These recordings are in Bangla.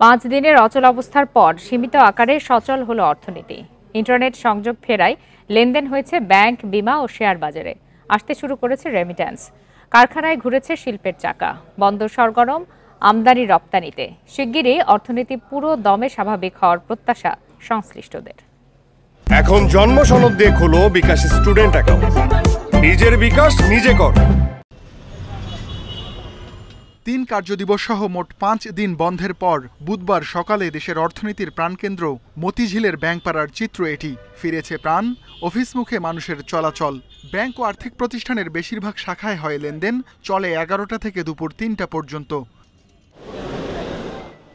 5 দিনের অচল অবস্থার পর সীমিত আকারে সচল হলো অর্থনীতি। ইন্টারনেট সংযোগ ফেরায় লেনদেন হয়েছে ব্যাংক, বিমা ও শেয়ার বাজারে। আসতে শুরু করেছে রেমিট্যান্স। কারখানায় ঘুরেছে শিল্পের চাকা। বন্দর সরগরম, আমদানি রপ্তানিতে। শিগগিরই অর্থনীতি পুরো দমে স্বাভাবিক হওয়ার প্রত্যাশা সংশ্লিষ্টদের। এখন জন্ম সনদ দিয়ে খোলো বিকাশ স্টুডেন্ট অ্যাকাউন্ট। নিজের বিকাশ নিজে কর। 3 কার্যদিবস সহ মোট 5 দিন বন্ধের পর বুধবার সকালে দেশের অর্থনীতির প্রাণকেন্দ্র মতিঝিলের ব্যাংকপাড়ার চিত্র এটি। ফিরেছে প্রাণ, অফিসমুখে মানুষের চলাচল। ব্যাংক ও আর্থিক প্রতিষ্ঠানের বেশিরভাগ শাখায় হয় লেনদেন, চলে 11টা থেকে দুপুর 3টা পর্যন্ত।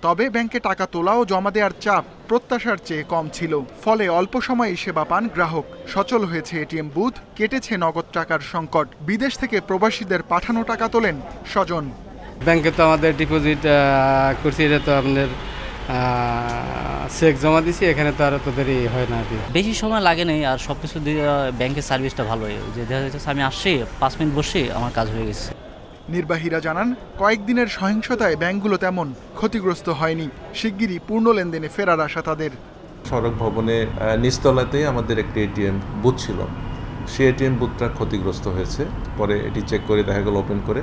তবে ব্যাংকে টাকা তোলা ও জমা দেওয়ার চাপ প্রত্যাশার চেয়ে কম ছিল। ফলে অল্প সময়ে সেবা পান গ্রাহক। সচল হয়েছে এটিএম বুথ, কেটেছে নগদ টাকার সংকট। বিদেশ থেকে প্রবাসীদের পাঠানো টাকা তোলেন স্বজন। ব্যাংকে তো আমাদের ডিপোজিট করছি, এটা তো আপনাদের চেক জমা দিছি, এখানে তো আর তো দেরি হয় না। বেশি সময় লাগে নাই, আর সব কিছু ব্যাংকের সার্ভিসটা ভালো। যে দেখা যাচ্ছে আমি আসছি 5 মিনিট বসে আমার কাজ হয়ে গেছে। নির্বাহীরা জানান, কয়েকদিনের সহিংসতায় ব্যাংকগুলো তেমন ক্ষতিগ্রস্ত হয়নি। শিগগিরই পূর্ণ লেনদেনে ফেরার আশা তাদের। সড়ক ভবনে নিচতলাতেই আমাদের একটি এটিএম বুথ ছিল। সেই এটিএম বুথটা ক্ষতিগ্রস্ত হয়েছে। পরে এটি চেক করে দেখা গেল, ওপেন করে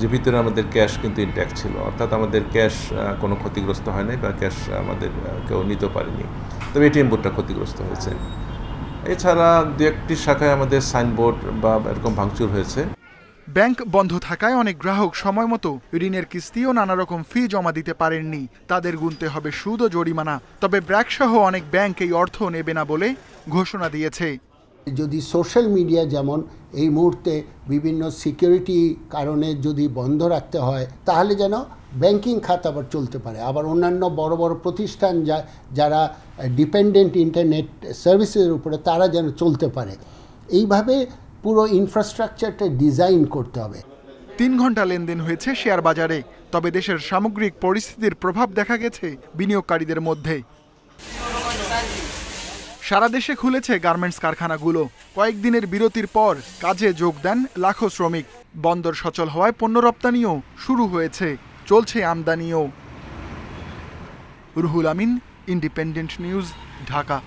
যে ভিতরে আমাদের ক্যাশ কিন্তু ইনট্যাক্ট ছিল, অর্থাৎ আমাদের ক্যাশ কোনো ক্ষতিগ্রস্ত হয় নাই বা ক্যাশ আমাদের কেউ নিতে পারেনি। তবে এটিএম বুথটা ক্ষতিগ্রস্ত হয়েছে। এছাড়া দু একটি শাখায় আমাদের সাইনবোর্ড বা এরকম ভাঙচুর হয়েছে। ব্যাংক বন্ধ থাকায় অনেক গ্রাহক সময় মতো ঋণের কিস্তি ও নানা রকম ফি জমা দিতে পারেননি। তাদের গুনতে হবে সুদ ও জরিমানা। তবে ব্র্যাকসহ অনেক ব্যাংক এই অর্থ নেবে না বলে ঘোষণা দিয়েছে। যদি সোশ্যাল মিডিয়া যেমন এই মুহূর্তে বিভিন্ন সিকিউরিটি কারণে যদি বন্ধ রাখতে হয়, তাহলে যেন ব্যাংকিং খাত আবার চলতে পারে। আবার অন্যান্য বড় বড় প্রতিষ্ঠান যারা ডিপেন্ডেন্ট ইন্টারনেট সার্ভিসের উপরে, তারা যেন চলতে পারে। এইভাবে পুরো ইনফ্রাস্ট্রাকচারটা ডিজাইন করতে হবে। 3 ঘন্টা লেনদেন হয়েছে শেয়ার বাজারে। তবে দেশের সামগ্রিক পরিস্থিতির প্রভাব দেখা গেছে বিনিয়োগকারীদের মধ্যে। সারা দেশে খুলেছে গার্মেন্টস কারখানাগুলো। কয়েকদিনের বিরতির পর কাজে যোগ দেন লাখো শ্রমিক। বন্দর সচল হওয়ায় পণ্য রপ্তানিও শুরু হয়েছে, চলছে আমদানিও। Ruhul Amin, independent news, Dhaka.